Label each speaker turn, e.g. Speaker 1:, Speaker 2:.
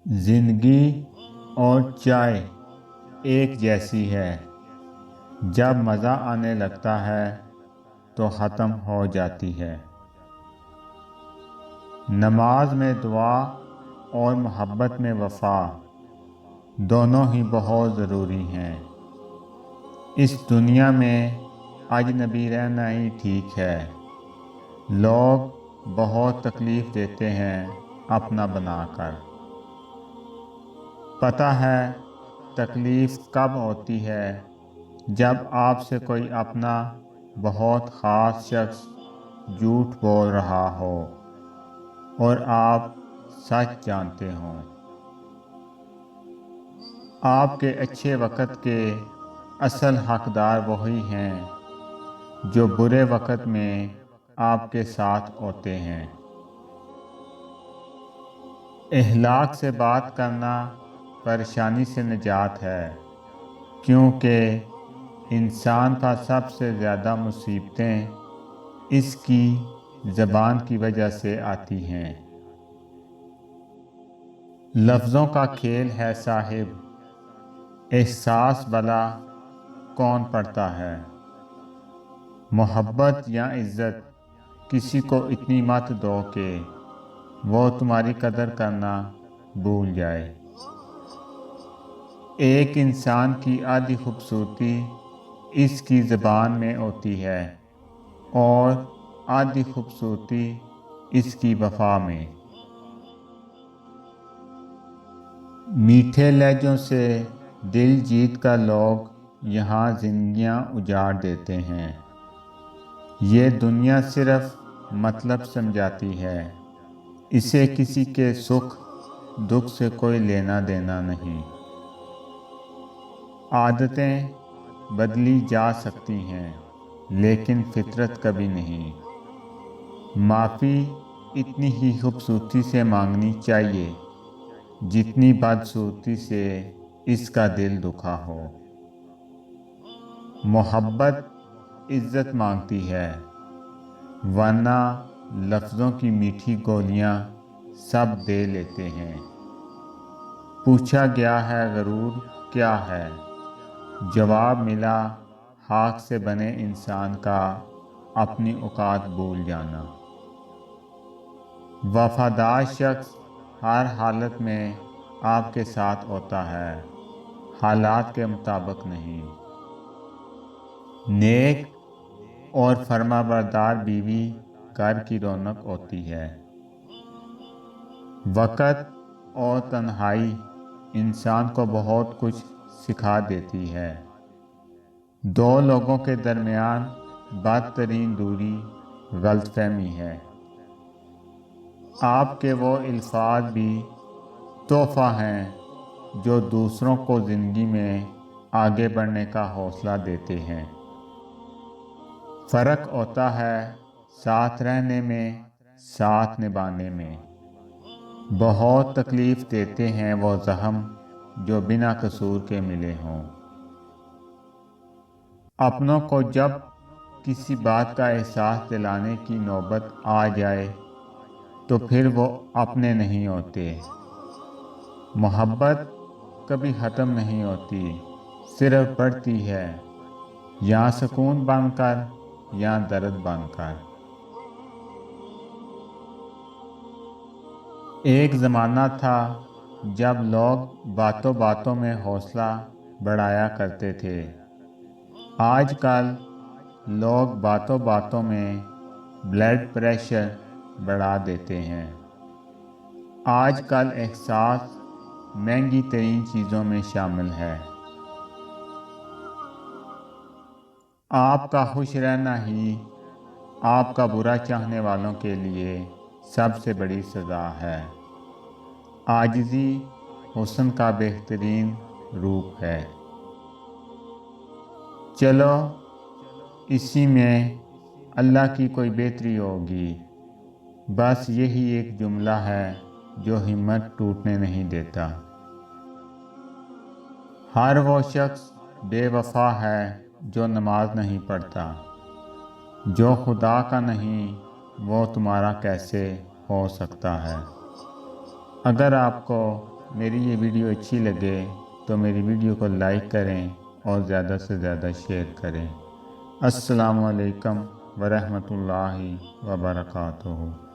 Speaker 1: زندگی اور چائے ایک جیسی ہے، جب مزہ آنے لگتا ہے تو ختم ہو جاتی ہے۔ نماز میں دعا اور محبت میں وفا دونوں ہی بہت ضروری ہیں۔ اس دنیا میں اجنبی رہنا ہی ٹھیک ہے۔ لوگ بہت تکلیف دیتے ہیں اپنا بنا کر۔ پتہ ہے تکلیف کب ہوتی ہے؟ جب آپ سے کوئی اپنا بہت خاص شخص جھوٹ بول رہا ہو اور آپ سچ جانتے ہوں۔ آپ کے اچھے وقت کے اصل حقدار وہی ہیں جو برے وقت میں آپ کے ساتھ ہوتے ہیں۔ اخلاق سے بات کرنا پریشانی سے نجات ہے، کیونکہ انسان کا سب سے زیادہ مصیبتیں اس کی زبان کی وجہ سے آتی ہیں۔ لفظوں کا کھیل ہے صاحب، احساس بھلا کون پڑھتا ہے۔ محبت یا عزت کسی کو اتنی مت دو کہ وہ تمہاری قدر کرنا بھول جائے۔ ایک انسان کی آدھی خوبصورتی اس کی زبان میں ہوتی ہے اور آدھی خوبصورتی اس کی وفا میں۔ میٹھے لہجوں سے دل جیت کر لوگ یہاں زندگیاں اجاڑ دیتے ہیں۔ یہ دنیا صرف مطلب سمجھاتی ہے، اسے کسی کے سکھ دکھ سے کوئی لینا دینا نہیں۔ عادتیں بدلی جا سکتی ہیں لیکن فطرت کبھی نہیں۔ معافی اتنی ہی خوبصورتی سے مانگنی چاہیے جتنی بدصورتی سے اس کا دل دکھا ہو۔ محبت عزت مانگتی ہے، ورنہ لفظوں کی میٹھی گولیاں سب دے لیتے ہیں۔ پوچھا گیا ہے غرور کیا ہے؟ جواب ملا خاک سے بنے انسان کا اپنی اوقات بھول جانا۔ وفادار شخص ہر حالت میں آپ کے ساتھ ہوتا ہے، حالات کے مطابق نہیں۔ نیک اور فرما بردار بیوی گھر کی رونق ہوتی ہے۔ وقت اور تنہائی انسان کو بہت کچھ سکھا دیتی ہے۔ دو لوگوں کے درمیان بدترین دوری غلط فہمی ہے۔ آپ کے وہ الفاظ بھی تحفہ ہیں جو دوسروں کو زندگی میں آگے بڑھنے کا حوصلہ دیتے ہیں۔ فرق ہوتا ہے ساتھ رہنے میں، ساتھ نبھانے میں۔ بہت تکلیف دیتے ہیں وہ زخم جو بنا قصور کے ملے ہوں۔ اپنوں کو جب کسی بات کا احساس دلانے کی نوبت آ جائے تو پھر وہ اپنے نہیں ہوتے۔ محبت کبھی ختم نہیں ہوتی، صرف بڑھتی ہے، یا سکون بن کر یا درد بن کر۔ ایک زمانہ تھا جب لوگ باتوں باتوں میں حوصلہ بڑھایا کرتے تھے۔ آج کل لوگ باتوں باتوں میں بلڈ پریشر بڑھا دیتے ہیں۔ آج کل احساس مہنگی ترین چیزوں میں شامل ہے۔ آپ کا خوش رہنا ہی آپ کا برا چاہنے والوں کے لیے سب سے بڑی سزا ہے۔ عاجزی حسن کا بہترین روپ ہے۔ چلو اسی میں اللہ کی کوئی بہتری ہوگی، بس یہی ایک جملہ ہے جو ہمت ٹوٹنے نہیں دیتا۔ ہر وہ شخص بے وفا ہے جو نماز نہیں پڑھتا، جو خدا کا نہیں وہ تمہارا کیسے ہو سکتا ہے۔ اگر آپ کو میری یہ ویڈیو اچھی لگے تو میری ویڈیو کو لائک کریں اور زیادہ سے زیادہ شیئر کریں۔ السلام علیکم ورحمۃ اللہ وبرکاتہ۔